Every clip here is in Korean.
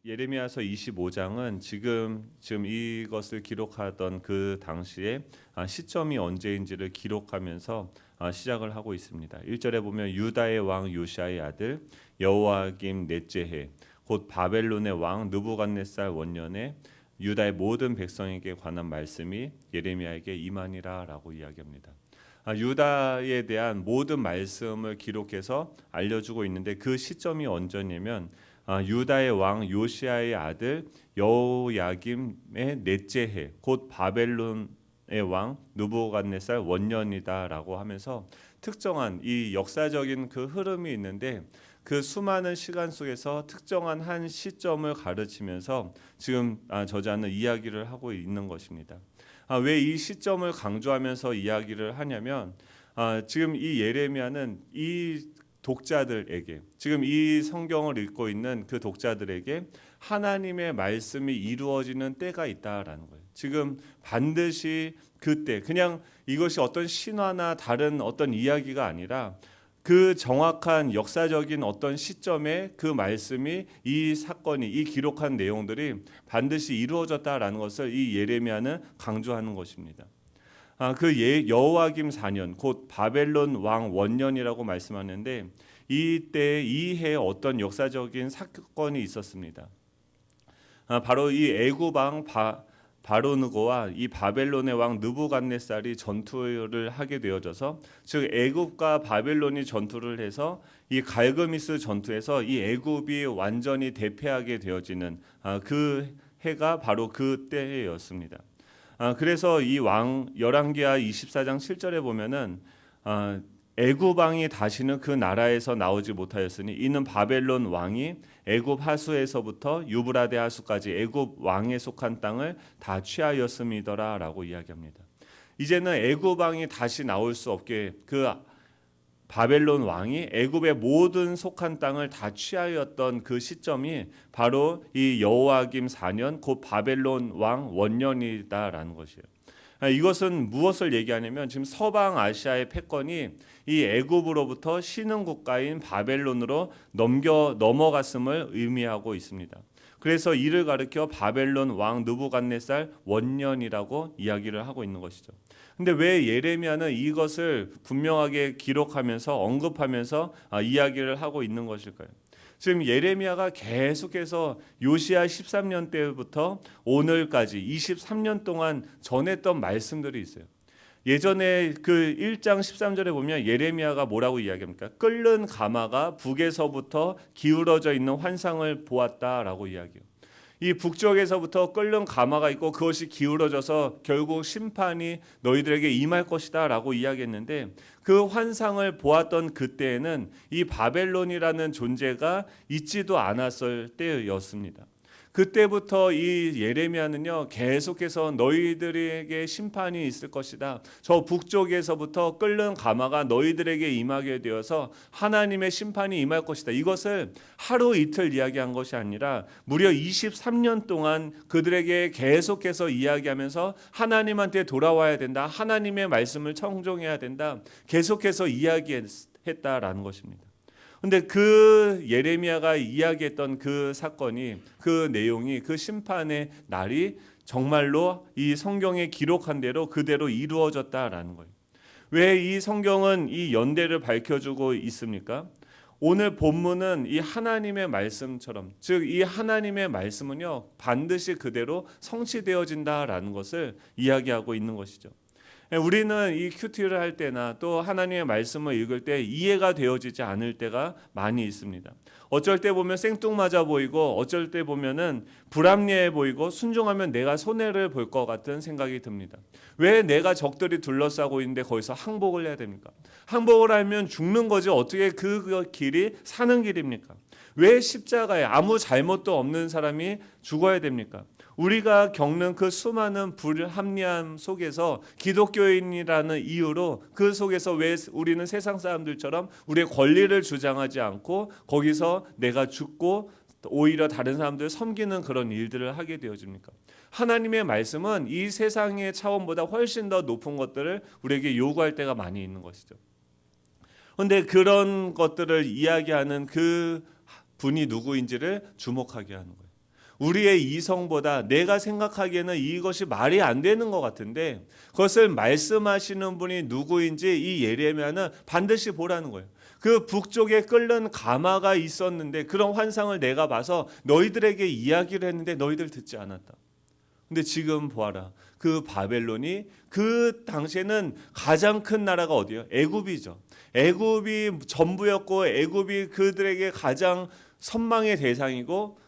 예레미야서 25장은 지금 이것을 기록하던 그 당시에 시점이 언제인지를 기록하면서 시작을 하고 있습니다. 1절에 보면 유다의 왕 요시아의 아들 여호야김 넷째해 곧 바벨론의 왕 느부갓네살 원년에 유다의 모든 백성에게 관한 말씀이 예레미야에게 임하니라라고 이야기합니다. 유다에 대한 모든 말씀을 기록해서 알려주고 있는데 그 시점이 언제냐면 유다의 왕 요시아의 아들 여호야김의 넷째 해, 곧 바벨론의 왕 느부갓네살 원년이다라고 하면서 특정한 이 역사적인 그 흐름이 있는데 그 수많은 시간 속에서 특정한 한 시점을 가르치면서 지금 저자는 이야기를 하고 있는 것입니다. 왜 이 시점을 강조하면서 이야기를 하냐면 지금 이 예레미야는 이 독자들에게, 지금 이 성경을 읽고 있는 그 독자들에게 하나님의 말씀이 이루어지는 때가 있다라는 거예요. 지금 반드시 그때, 그냥 이것이 어떤 신화나 다른 어떤 이야기가 아니라 그 정확한 역사적인 어떤 시점에 그 말씀이, 이 사건이, 이 기록한 내용들이 반드시 이루어졌다라는 것을 이 예레미야는 강조하는 것입니다. 여호야김 4년, 곧 바벨론 왕 원년이라고 말씀하는데 이때 이 해에 어떤 역사적인 사건이 있었습니다. 바로 이 애굽 왕 바로느고와 이 바벨론의 왕 느부갓네살이 전투를 하게 되어져서, 즉 애굽과 바벨론이 전투를 해서 이 갈그미스 전투에서 이 애굽이 완전히 대패하게 되어지는 그 해가 바로 그 때였습니다. 그래서 이 왕 열왕기하 24장 7절에 보면은 애굽 왕이 다시는 그 나라에서 나오지 못하였으니 이는 바벨론 왕이 애굽 하수에서부터 유브라데 하수까지 애굽 왕에 속한 땅을 다 취하였음이더라라고 이야기합니다. 이제는 애굽 왕이 다시 나올 수 없게 그 바벨론 왕이 애굽의 모든 속한 땅을 다 취하였던 그 시점이 바로 이 여호야김 4년 곧 바벨론 왕 원년이다라는 것이에요. 이것은 무엇을 얘기하냐면 지금 서방 아시아의 패권이 이 애굽으로부터 신흥 국가인 바벨론으로 넘어갔음을 의미하고 있습니다. 그래서 이를 가리켜 바벨론 왕 느부갓네살 원년이라고 이야기를 하고 있는 것이죠. 근데 왜 예레미야는 이것을 분명하게 기록하면서 언급하면서 이야기를 하고 있는 것일까요? 지금 예레미야가 계속해서 요시야 13년 때부터 오늘까지 23년 동안 전했던 말씀들이 있어요. 예전에 그 1장 13절에 보면 예레미야가 뭐라고 이야기합니까? 끓는 가마가 북에서부터 기울어져 있는 환상을 보았다라고 이야기해요. 이 북쪽에서부터 끓는 가마가 있고 그것이 기울어져서 결국 심판이 너희들에게 임할 것이다 라고 이야기했는데, 그 환상을 보았던 그때에는 이 바벨론이라는 존재가 있지도 않았을 때였습니다. 그때부터 이 예레미야는요 계속해서 너희들에게 심판이 있을 것이다, 저 북쪽에서부터 끓는 가마가 너희들에게 임하게 되어서 하나님의 심판이 임할 것이다, 이것을 하루 이틀 이야기한 것이 아니라 무려 23년 동안 그들에게 계속해서 이야기하면서 하나님한테 돌아와야 된다, 하나님의 말씀을 청종해야 된다, 계속해서 이야기했다라는 것입니다. 근데 그 예레미야가 이야기했던 그 사건이, 그 내용이, 그 심판의 날이 정말로 이 성경에 기록한 대로 그대로 이루어졌다라는 거예요. 왜 이 성경은 이 연대를 밝혀주고 있습니까? 오늘 본문은 이 하나님의 말씀처럼, 즉 이 하나님의 말씀은요 반드시 그대로 성취되어진다라는 것을 이야기하고 있는 것이죠. 우리는 이 큐티를 할 때나 또 하나님의 말씀을 읽을 때 이해가 되어지지 않을 때가 많이 있습니다. 어쩔 때 보면 생뚱맞아 보이고 어쩔 때 보면은 불합리해 보이고 순종하면 내가 손해를 볼 것 같은 생각이 듭니다. 왜 내가 적들이 둘러싸고 있는데 거기서 항복을 해야 됩니까? 항복을 하면 죽는 거지 어떻게 그 길이 사는 길입니까? 왜 십자가에 아무 잘못도 없는 사람이 죽어야 됩니까? 우리가 겪는 그 수많은 불합리함 속에서 기독교인이라는 이유로 그 속에서 왜 우리는 세상 사람들처럼 우리의 권리를 주장하지 않고 거기서 내가 죽고 오히려 다른 사람들을 섬기는 그런 일들을 하게 되어집니까? 하나님의 말씀은 이 세상의 차원보다 훨씬 더 높은 것들을 우리에게 요구할 때가 많이 있는 것이죠. 그런데 그런 것들을 이야기하는 그 분이 누구인지를 주목하게 하는 거예요. 우리의 이성보다 내가 생각하기에는 이것이 말이 안 되는 것 같은데 그것을 말씀하시는 분이 누구인지 이 예레미야는 반드시 보라는 거예요. 그 북쪽에 끓는 가마가 있었는데 그런 환상을 내가 봐서 너희들에게 이야기를 했는데 너희들 듣지 않았다. 근데 지금 보아라. 그 바벨론이 그 당시에는 가장 큰 나라가 어디예요? 애굽이죠. 애굽이 전부였고 애굽이 그들에게 가장 선망의 대상이고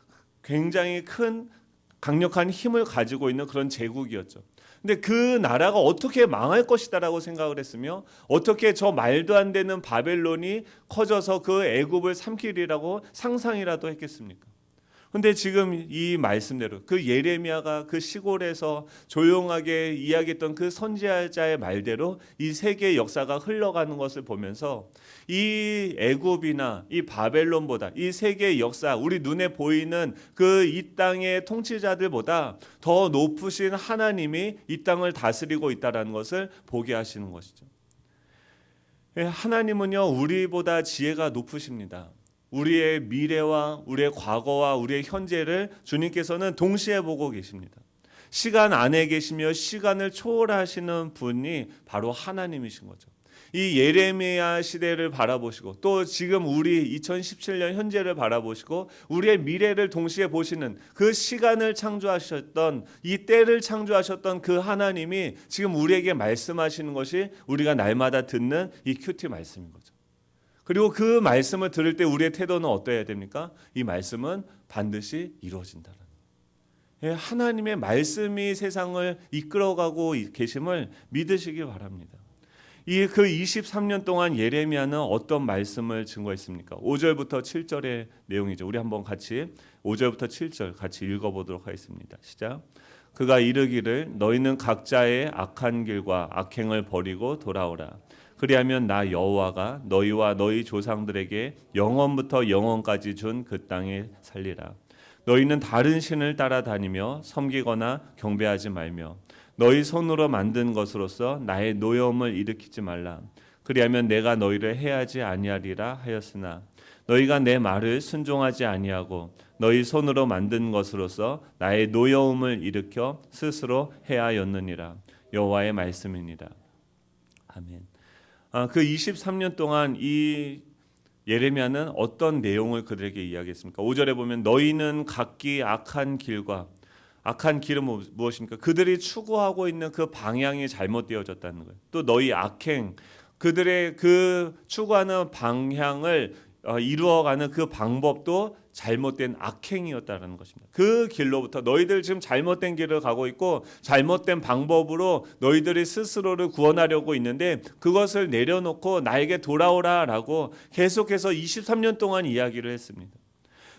굉장히 큰 강력한 힘을 가지고 있는 그런 제국이었죠. 근데 그 나라가 어떻게 망할 것이다라고 생각을 했으며 어떻게 저 말도 안 되는 바벨론이 커져서 그 애굽을 삼키리라고 상상이라도 했겠습니까? 근데 지금 이 말씀대로 그 예레미야가 그 시골에서 조용하게 이야기했던 그 선지자의 말대로 이 세계의 역사가 흘러가는 것을 보면서 이 애굽이나 이 바벨론보다 이 세계의 역사, 우리 눈에 보이는 그 이 땅의 통치자들보다 더 높으신 하나님이 이 땅을 다스리고 있다는 것을 보게 하시는 것이죠. 하나님은요, 우리보다 지혜가 높으십니다. 우리의 미래와 우리의 과거와 우리의 현재를 주님께서는 동시에 보고 계십니다. 시간 안에 계시며 시간을 초월하시는 분이 바로 하나님이신 거죠. 이 예레미야 시대를 바라보시고 또 지금 우리 2017년 현재를 바라보시고 우리의 미래를 동시에 보시는 그 시간을 창조하셨던 이 때를 창조하셨던 그 하나님이 지금 우리에게 말씀하시는 것이 우리가 날마다 듣는 이 큐티 말씀인 거죠. 그리고 그 말씀을 들을 때 우리의 태도는 어떠해야 됩니까? 이 말씀은 반드시 이루어진다는 거예요. 하나님의 말씀이 세상을 이끌어가고 계심을 믿으시기 바랍니다. 그 23년 동안 예레미야는 어떤 말씀을 증거했습니까? 5절부터 7절의 내용이죠. 우리 한번 같이 5절부터 7절 같이 읽어보도록 하겠습니다. 시작. 그가 이르기를 너희는 각자의 악한 길과 악행을 버리고 돌아오라. 그리하면 나 여호와가 너희와 너희 조상들에게 영원부터 영원까지 준 그 땅에 살리라. 너희는 다른 신을 따라다니며 섬기거나 경배하지 말며 너희 손으로 만든 것으로서 나의 노여움을 일으키지 말라. 그리하면 내가 너희를 해하지 아니하리라 하였으나 너희가 내 말을 순종하지 아니하고 너희 손으로 만든 것으로서 나의 노여움을 일으켜 스스로 해하였느니라. 여호와의 말씀이니라. 아멘. 그 23년 동안 이 예레미야는 어떤 내용을 그들에게 이야기했습니까? 5절에 보면 너희는 각기 악한 길과 악한 길은 무엇입니까? 그들이 추구하고 있는 그 방향이 잘못되어졌다는 거예요. 또 너희 악행, 그들의 그 추구하는 방향을 이루어가는 그 방법도 잘못된 악행이었다는 것입니다. 그 길로부터 너희들 지금 잘못된 길을 가고 있고 잘못된 방법으로 너희들이 스스로를 구원하려고 있는데 그것을 내려놓고 나에게 돌아오라라고 계속해서 23년 동안 이야기를 했습니다.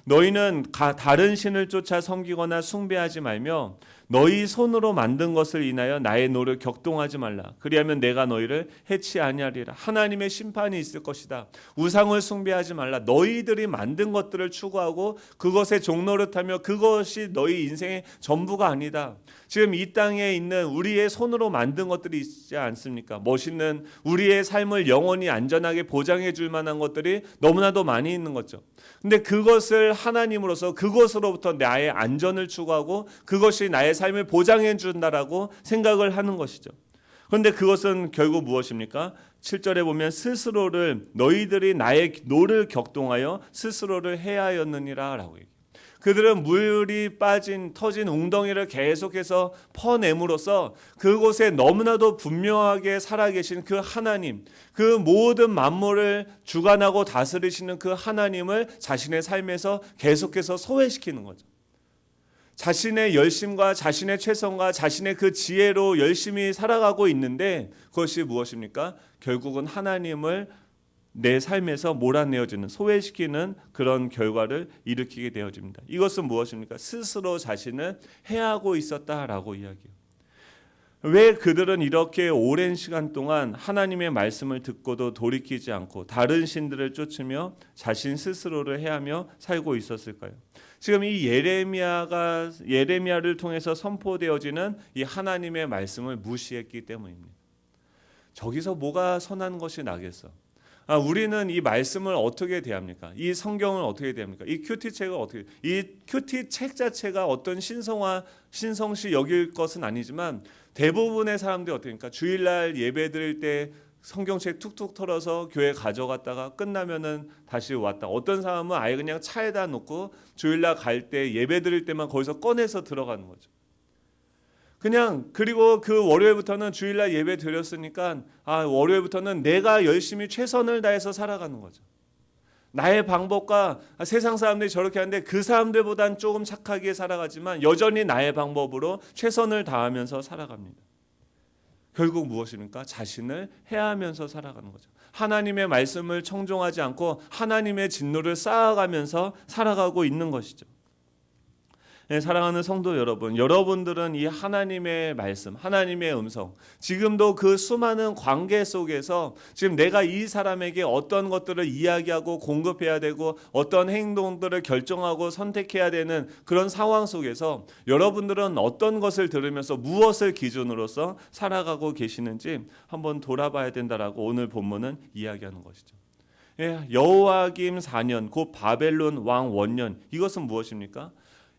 너희는 다른 신을 쫓아 섬기거나 숭배하지 말며 너희 손으로 만든 것을 인하여 나의 노를 격동하지 말라. 그리하면 내가 너희를 해치 아니하리라. 하나님의 심판이 있을 것이다. 우상을 숭배하지 말라. 너희들이 만든 것들을 추구하고 그것에 종노릇하며 그것이 너희 인생의 전부가 아니다. 지금 이 땅에 있는 우리의 손으로 만든 것들이 있지 않습니까? 멋있는 우리의 삶을 영원히 안전하게 보장해 줄 만한 것들이 너무나도 많이 있는 거죠. 근데 그것을 하나님으로서 그것으로부터 나의 안전을 추구하고 그것이 나의 삶을 보장해 준다라고 생각을 하는 것이죠. 그런데 그것은 결국 무엇입니까? 7절에 보면 스스로를 너희들이 나의 노를 격동하여 스스로를 해하였느니라 라고 얘기해요. 그들은 물이 터진 웅덩이를 계속해서 퍼냄으로써 그곳에 너무나도 분명하게 살아계신 그 하나님, 그 모든 만물을 주관하고 다스리시는 그 하나님을 자신의 삶에서 계속해서 소외시키는 거죠. 자신의 열심과 자신의 최선과 자신의 그 지혜로 열심히 살아가고 있는데 그것이 무엇입니까? 결국은 하나님을 내 삶에서 몰아내어지는 소외시키는 그런 결과를 일으키게 되어집니다. 이것은 무엇입니까? 스스로 자신을 해하고 있었다라고 이야기해요. 왜 그들은 이렇게 오랜 시간 동안 하나님의 말씀을 듣고도 돌이키지 않고 다른 신들을 쫓으며 자신 스스로를 해하며 살고 있었을까요? 지금 이 예레미야를 통해서 선포되어지는 이 하나님의 말씀을 무시했기 때문입니다. 저기서 뭐가 선한 것이 나겠어? 우리는 이 말씀을 어떻게 대합니까? 이 성경을 어떻게 대합니까? 이 큐티책을 어떻게, 이 큐티책 자체가 어떤 신성시 여길 것은 아니지만 대부분의 사람들이 어떻게 합니까? 주일날 예배 드릴 때 성경책 툭툭 털어서 교회 가져갔다가 끝나면은 다시 왔다. 어떤 사람은 아예 그냥 차에다 놓고 주일날 갈 때 예배 드릴 때만 거기서 꺼내서 들어가는 거죠. 그냥 그리고 그 월요일부터는 주일날 예배 드렸으니까 월요일부터는 내가 열심히 최선을 다해서 살아가는 거죠. 나의 방법과 세상 사람들이 저렇게 하는데 그 사람들보단 조금 착하게 살아가지만 여전히 나의 방법으로 최선을 다하면서 살아갑니다. 결국 무엇입니까? 자신을 해하면서 살아가는 거죠. 하나님의 말씀을 청종하지 않고 하나님의 진노를 쌓아가면서 살아가고 있는 것이죠. 사랑하는 성도 여러분, 여러분들은 이 하나님의 말씀, 하나님의 음성, 지금도 그 수많은 관계 속에서 지금 내가 이 사람에게 어떤 것들을 이야기하고 공급해야 되고 어떤 행동들을 결정하고 선택해야 되는 그런 상황 속에서 여러분들은 어떤 것을 들으면서 무엇을 기준으로서 살아가고 계시는지 한번 돌아봐야 된다라고 오늘 본문은 이야기하는 것이죠. 여호야김 4년 곧 바벨론 왕 원년, 이것은 무엇입니까?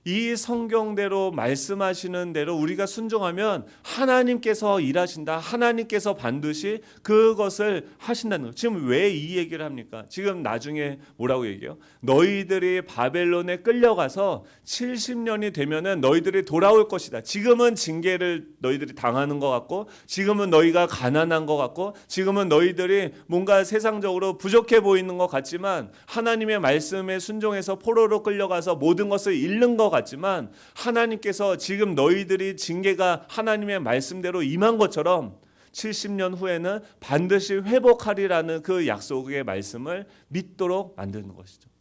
이 성경대로 말씀하시는 대로 우리가 순종하면 하나님께서 일하신다. 하나님께서 반드시 그것을 하신다는 것. 지금 왜 이 얘기를 합니까? 지금 나중에 뭐라고 얘기해요? 너희들이 바벨론에 끌려가서 70년이 되면은 너희들이 돌아올 것이다. 지금은 징계를 너희들이 당하는 것 같고, 지금은 너희가 가난한 것 같고, 지금은 너희들이 뭔가 세상적으로 부족해 보이는 것 같지만 하나님의 말씀에 순종해서 포로로 끌려가서 모든 것을 잃는 것 같지만 하나님께서 지금 너희들이 징계가 하나님의 말씀대로 임한 것처럼 70년 후에는 반드시 회복하리라는 그 약속의 말씀을 믿도록 만드는 것이죠.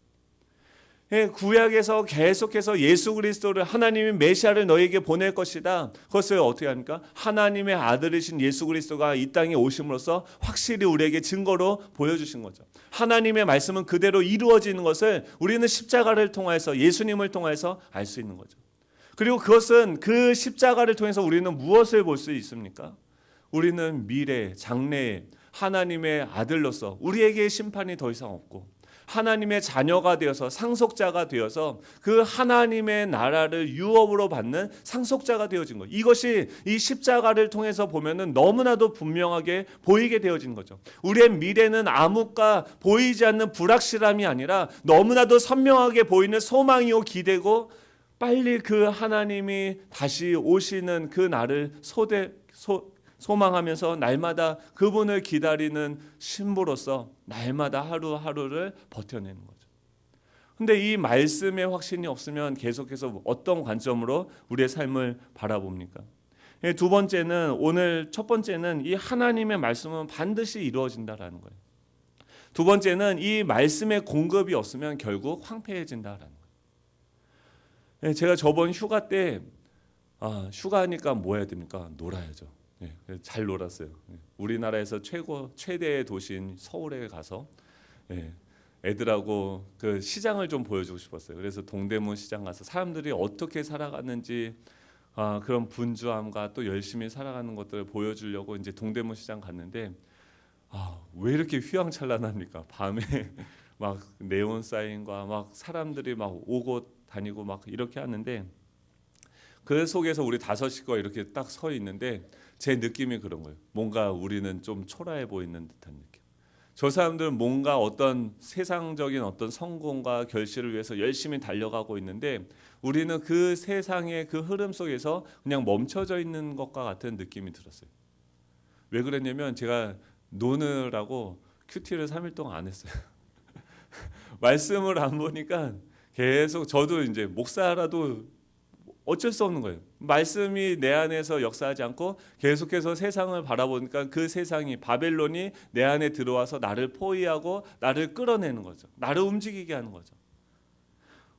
구약에서 계속해서 예수 그리스도를 하나님의 메시아를 너에게 보낼 것이다. 그것을 어떻게 합니까? 하나님의 아들이신 예수 그리스도가 이 땅에 오심으로써 확실히 우리에게 증거로 보여주신 거죠. 하나님의 말씀은 그대로 이루어지는 것을 우리는 십자가를 통해서 예수님을 통해서 알 수 있는 거죠. 그리고 그것은 그 십자가를 통해서 우리는 무엇을 볼 수 있습니까? 우리는 미래, 장래에 하나님의 아들로서 우리에게 심판이 더 이상 없고 하나님의 자녀가 되어서 상속자가 되어서 그 하나님의 나라를 유업으로 받는 상속자가 되어진 것. 이것이 이 십자가를 통해서 보면은 너무나도 분명하게 보이게 되어진 거죠. 우리의 미래는 암흑과 보이지 않는 불확실함이 아니라 너무나도 선명하게 보이는 소망이요 기대고 빨리 그 하나님이 다시 오시는 그 날을 소망하면서 날마다 그분을 기다리는 신부로서 날마다 하루하루를 버텨내는 거죠. 근데 이 말씀의 확신이 없으면 계속해서 어떤 관점으로 우리의 삶을 바라봅니까? 두 번째는 오늘 첫 번째는 이 하나님의 말씀은 반드시 이루어진다라는 거예요. 두 번째는 이 말씀의 공급이 없으면 결국 황폐해진다라는 거예요. 제가 저번 휴가 때 휴가하니까 뭐 해야 됩니까? 놀아야죠. 잘 놀았어요. 우리나라에서 최대의 도시인 서울에 가서 애들하고 그 시장을 좀 보여주고 싶었어요. 그래서 동대문 시장 가서 사람들이 어떻게 살아가는지 그런 분주함과 또 열심히 살아가는 것들을 보여주려고 이제 동대문 시장 갔는데 왜 이렇게 휘황찬란합니까? 밤에 막 네온 사인과 막 사람들이 막 오고 다니고 막 이렇게 하는데 그 속에서 우리 5식구가 이렇게 딱 서 있는데 제 느낌이 그런 거예요. 뭔가 우리는 좀 초라해 보이는 듯한 느낌. 저 사람들은 뭔가 어떤 세상적인 어떤 성공과 결실을 위해서 열심히 달려가고 있는데 우리는 그 세상의 그 흐름 속에서 그냥 멈춰져 있는 것과 같은 느낌이 들었어요. 왜 그랬냐면 제가 노느라고 큐티를 3일 동안 안 했어요. 말씀을 안 보니까 계속 저도 이제 목사라도 어쩔 수 없는 거예요. 말씀이 내 안에서 역사하지 않고 계속해서 세상을 바라보니까 그 세상이 바벨론이 내 안에 들어와서 나를 포위하고 나를 끌어내는 거죠. 나를 움직이게 하는 거죠.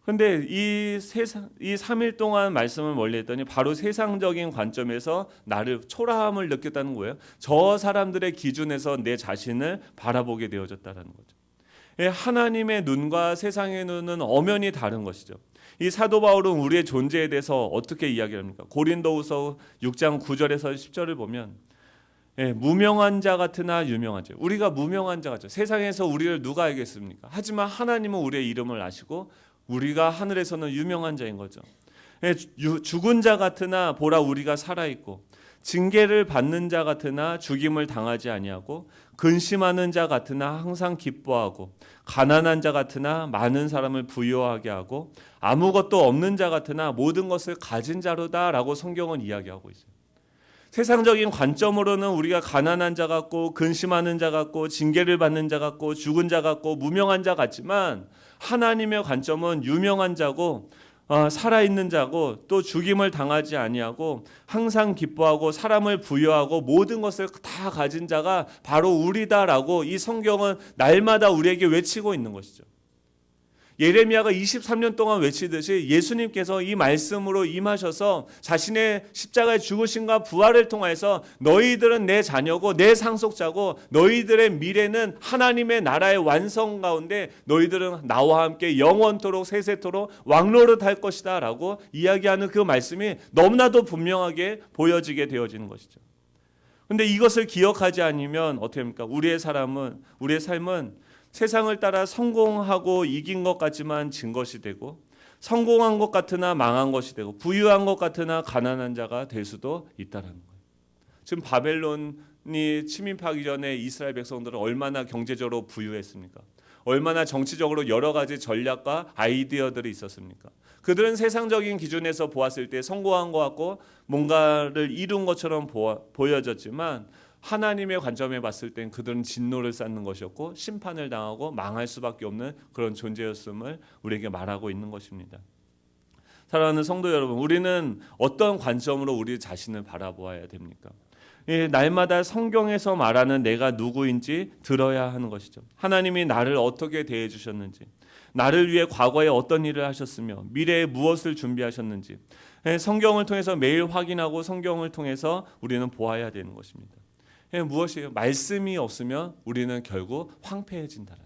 그런데 이 3일 동안 말씀을 멀리했더니 바로 세상적인 관점에서 나를 초라함을 느꼈다는 거예요. 저 사람들의 기준에서 내 자신을 바라보게 되어졌다는 거죠. 하나님의 눈과 세상의 눈은 엄연히 다른 것이죠. 이 사도 바울은 우리의 존재에 대해서 어떻게 이야기합니까? 고린도후서 6장 9절에서 10절을 보면 예, 무명한 자 같으나 유명한 자. 우리가 무명한 자 같죠. 세상에서 우리를 누가 알겠습니까? 하지만 하나님은 우리의 이름을 아시고 우리가 하늘에서는 유명한 자인 거죠. 예, 죽은 자 같으나 보라 우리가 살아 있고, 징계를 받는 자 같으나 죽임을 당하지 아니하고, 근심하는 자 같으나 항상 기뻐하고, 가난한 자 같으나 많은 사람을 부유하게 하고, 아무것도 없는 자 같으나 모든 것을 가진 자로다라고 성경은 이야기하고 있어요. 세상적인 관점으로는 우리가 가난한 자 같고, 근심하는 자 같고, 징계를 받는 자 같고, 죽은 자 같고, 무명한 자 같지만 하나님의 관점은 유명한 자고, 살아있는 자고, 또 죽임을 당하지 아니하고 항상 기뻐하고 사람을 부여하고 모든 것을 다 가진 자가 바로 우리다라고 이 성경은 날마다 우리에게 외치고 있는 것이죠. 예레미야가 23년 동안 외치듯이 예수님께서 이 말씀으로 임하셔서 자신의 십자가의 죽으심과 부활을 통해서 너희들은 내 자녀고 내 상속자고 너희들의 미래는 하나님의 나라의 완성 가운데 너희들은 나와 함께 영원토록 세세토록 왕노릇할 것이다 라고 이야기하는 그 말씀이 너무나도 분명하게 보여지게 되어지는 것이죠. 그런데 이것을 기억하지 않으면 어떻게 합니까? 우리의 삶은 세상을 따라 성공하고 이긴 것 같지만 진 것이 되고, 성공한 것 같으나 망한 것이 되고, 부유한 것 같으나 가난한 자가 될 수도 있다는 거예요. 지금 바벨론이 침입하기 전에 이스라엘 백성들은 얼마나 경제적으로 부유했습니까? 얼마나 정치적으로 여러 가지 전략과 아이디어들이 있었습니까? 그들은 세상적인 기준에서 보았을 때 성공한 것 같고 뭔가를 이룬 것처럼 보여졌지만, 하나님의 관점에 봤을 땐 그들은 진노를 쌓는 것이었고 심판을 당하고 망할 수밖에 없는 그런 존재였음을 우리에게 말하고 있는 것입니다. 사랑하는 성도 여러분, 우리는 어떤 관점으로 우리 자신을 바라보아야 됩니까? 날마다 성경에서 말하는 내가 누구인지 들어야 하는 것이죠. 하나님이 나를 어떻게 대해 주셨는지, 나를 위해 과거에 어떤 일을 하셨으며 미래에 무엇을 준비하셨는지 성경을 통해서 매일 확인하고 성경을 통해서 우리는 보아야 되는 것입니다. 무엇이에요? 말씀이 없으면 우리는 결국 황폐해진다는.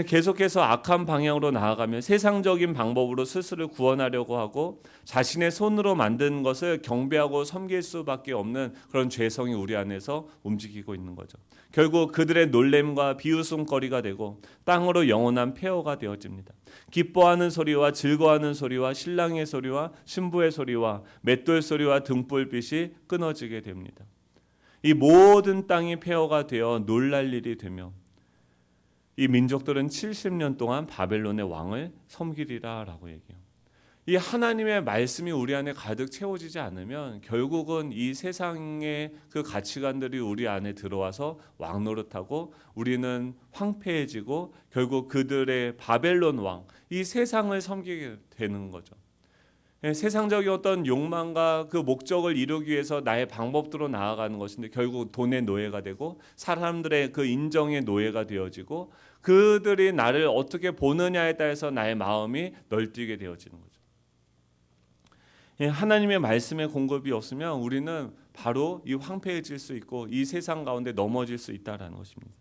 계속해서 악한 방향으로 나아가면 세상적인 방법으로 스스로 구원하려고 하고 자신의 손으로 만든 것을 경배하고 섬길 수밖에 없는 그런 죄성이 우리 안에서 움직이고 있는 거죠. 결국 그들의 놀램과 비웃음거리가 되고 땅으로 영원한 폐허가 되어집니다. 기뻐하는 소리와 즐거워하는 소리와 신랑의 소리와 신부의 소리와 맷돌 소리와 등불빛이 끊어지게 됩니다. 이 모든 땅이 폐허가 되어 놀랄 일이 되며 이 민족들은 70년 동안 바벨론의 왕을 섬기리라 라고 얘기해요. 이 하나님의 말씀이 우리 안에 가득 채워지지 않으면 결국은 이 세상의 그 가치관들이 우리 안에 들어와서 왕노릇하고 우리는 황폐해지고 결국 그들의 바벨론 왕, 이 세상을 섬기게 되는 거죠. 세상적인 어떤 욕망과 그 목적을 이루기 위해서 나의 방법대로 나아가는 것인데 결국 돈의 노예가 되고 사람들의 그 인정의 노예가 되어지고 그들이 나를 어떻게 보느냐에 따라서 나의 마음이 널뛰게 되어지는 거죠. 하나님의 말씀의 공급이 없으면 우리는 바로 이 황폐해질 수 있고 이 세상 가운데 넘어질 수 있다는 것입니다.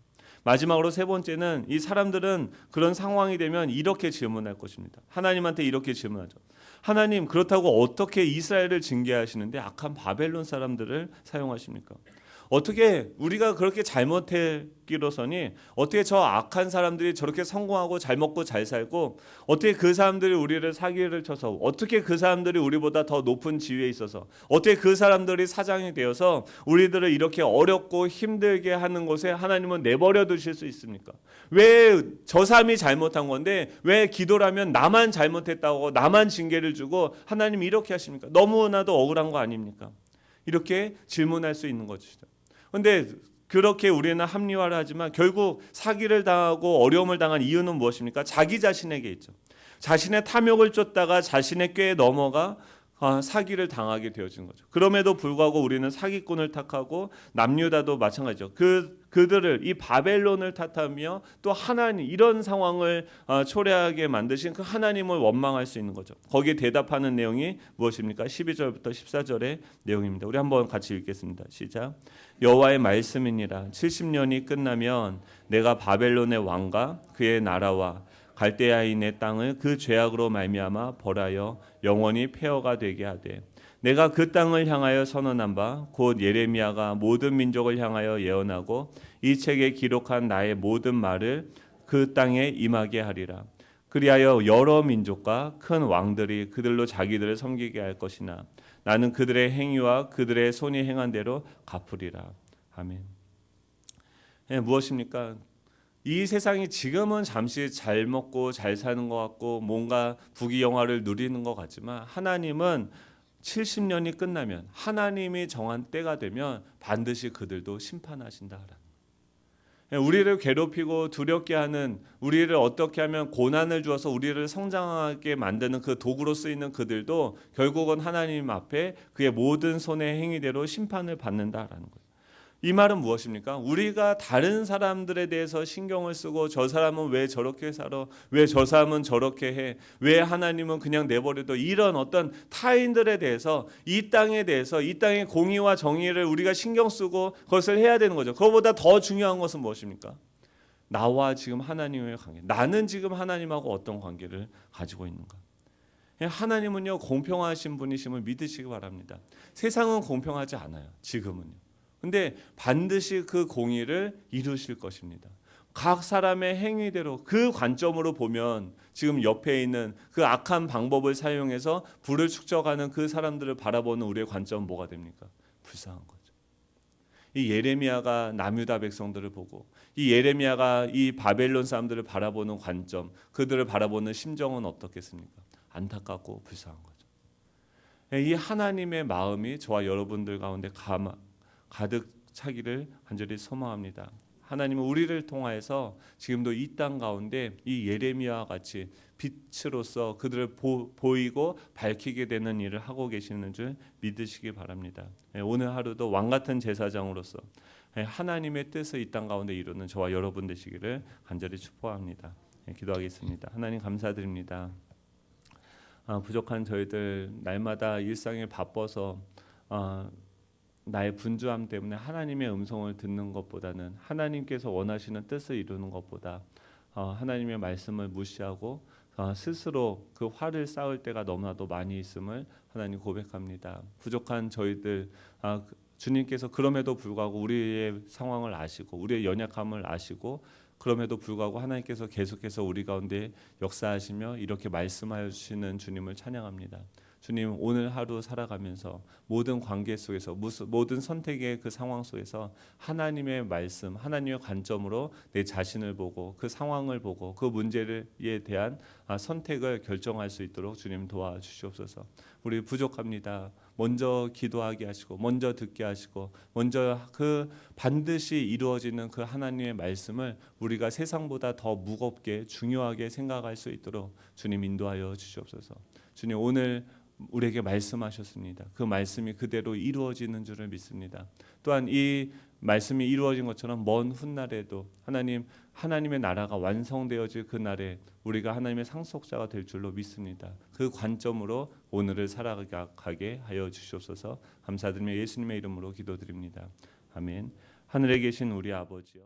마지막으로 세 번째는 이 사람들은 그런 상황이 되면 이렇게 질문할 것입니다. 하나님한테 이렇게 질문하죠. 하나님, 그렇다고 어떻게 이스라엘을 징계하시는데 악한 바벨론 사람들을 사용하십니까? 어떻게 우리가 그렇게 잘못했기로서니 어떻게 저 악한 사람들이 저렇게 성공하고 잘 먹고 잘 살고 어떻게 그 사람들이 우리를 사기를 쳐서 어떻게 그 사람들이 우리보다 더 높은 지위에 있어서 어떻게 그 사람들이 사장이 되어서 우리들을 이렇게 어렵고 힘들게 하는 곳에 하나님은 내버려 두실 수 있습니까? 왜 저 사람이 잘못한 건데 왜 기도를 하면 나만 잘못했다고 나만 징계를 주고 하나님이 이렇게 하십니까? 너무나도 억울한 거 아닙니까? 이렇게 질문할 수 있는 것이죠. 그런데 그렇게 우리는 합리화를 하지만 결국 사기를 당하고 어려움을 당한 이유는 무엇입니까? 자기 자신에게 있죠. 자신의 탐욕을 쫓다가 자신의 꾀에 넘어가 사기를 당하게 되어진 거죠. 그럼에도 불구하고 우리는 사기꾼을 탓하고 남유다도 마찬가지죠. 그들을 이 바벨론을 탓하며 또 하나님 이런 상황을 초래하게 만드신 그 하나님을 원망할 수 있는 거죠. 거기에 대답하는 내용이 무엇입니까? 12절부터 14절의 내용입니다. 우리 한번 같이 읽겠습니다. 시작. 여호와의 말씀이니라. 70년이 끝나면 내가 바벨론의 왕과 그의 나라와 갈대아인의 땅을 그 죄악으로 말미암아 벌하여 영원히 폐허가 되게 하되 내가 그 땅을 향하여 선언한 바 곧 예레미야가 모든 민족을 향하여 예언하고 이 책에 기록한 나의 모든 말을 그 땅에 임하게 하리라. 그리하여 여러 민족과 큰 왕들이 그들로 자기들을 섬기게 할 것이나 나는 그들의 행위와 그들의 손이 행한 대로 갚으리라. 아멘. 무엇입니까? 이 세상이 지금은 잠시 잘 먹고 잘 사는 것 같고 뭔가 부귀영화를 누리는 것 같지만 하나님은 70년이 끝나면 하나님이 정한 때가 되면 반드시 그들도 심판하신다. 우리를 괴롭히고 두렵게 하는, 우리를 어떻게 하면 고난을 주어서 우리를 성장하게 만드는 그 도구로 쓰이는 그들도 결국은 하나님 앞에 그의 모든 손의 행위대로 심판을 받는다라는 거예요. 이 말은 무엇입니까? 우리가 다른 사람들에 대해서 신경을 쓰고 저 사람은 왜 저렇게 살아? 왜 저 사람은 저렇게 해? 왜 하나님은 그냥 내버려둬? 이런 어떤 타인들에 대해서 이 땅에 대해서 이 땅의 공의와 정의를 우리가 신경 쓰고 그것을 해야 되는 거죠. 그것보다 더 중요한 것은 무엇입니까? 나와 지금 하나님의 관계. 나는 지금 하나님하고 어떤 관계를 가지고 있는가? 하나님은요 공평하신 분이심을 믿으시기 바랍니다. 세상은 공평하지 않아요. 지금은요. 근데 반드시 그 공의를 이루실 것입니다. 각 사람의 행위대로 그 관점으로 보면 지금 옆에 있는 그 악한 방법을 사용해서 부를 축적하는 그 사람들을 바라보는 우리의 관점은 뭐가 됩니까? 불쌍한 거죠. 이 예레미야가 남유다 백성들을 보고 이 예레미야가 이 바벨론 사람들을 바라보는 관점, 그들을 바라보는 심정은 어떻겠습니까? 안타깝고 불쌍한 거죠. 이 하나님의 마음이 저와 여러분들 가운데 가득 차기를 간절히 소망합니다. 하나님은 우리를 통하여서 지금도 이 땅 가운데 이 예레미야와 같이 빛으로서 그들을 보이고 밝히게 되는 일을 하고 계시는 줄 믿으시기 바랍니다. 오늘 하루도 왕 같은 제사장으로서 하나님의 뜻을 이 땅 가운데 이루는 저와 여러분 되시기를 간절히 축복합니다. 기도하겠습니다. 하나님 감사드립니다. 부족한 저희들 날마다 일상에 바빠서 나의 분주함 때문에 하나님의 음성을 듣는 것보다는 하나님께서 원하시는 뜻을 이루는 것보다 하나님의 말씀을 무시하고 스스로 그 화를 쌓을 때가 너무나도 많이 있음을 하나님 고백합니다. 부족한 저희들 주님께서 그럼에도 불구하고 우리의 상황을 아시고 우리의 연약함을 아시고 그럼에도 불구하고 하나님께서 계속해서 우리 가운데 역사하시며 이렇게 말씀하여 주시는 주님을 찬양합니다. 주님 오늘 하루 살아가면서 모든 관계 속에서 모든 선택의 그 상황 속에서 하나님의 말씀, 하나님의 관점으로 내 자신을 보고 그 상황을 보고 그 문제에 대한 선택을 결정할 수 있도록 주님 도와주시옵소서. 우리 부족합니다. 먼저 기도하게 하시고 먼저 듣게 하시고 먼저 그 반드시 이루어지는 그 하나님의 말씀을 우리가 세상보다 더 무겁게 중요하게 생각할 수 있도록 주님 인도하여 주시옵소서. 주님 오늘 우리에게 말씀하셨습니다. 그 말씀이 그대로 이루어지는 줄을 믿습니다. 또한 이 말씀이 이루어진 것처럼 먼 훗날에도 하나님의 나라가 완성되어질 그 날에 우리가 하나님의 상속자가 될 줄로 믿습니다. 그 관점으로 오늘을 살아가게 하여 주시옵소서. 감사드리며 예수님의 이름으로 기도드립니다. 아멘. 하늘에 계신 우리 아버지여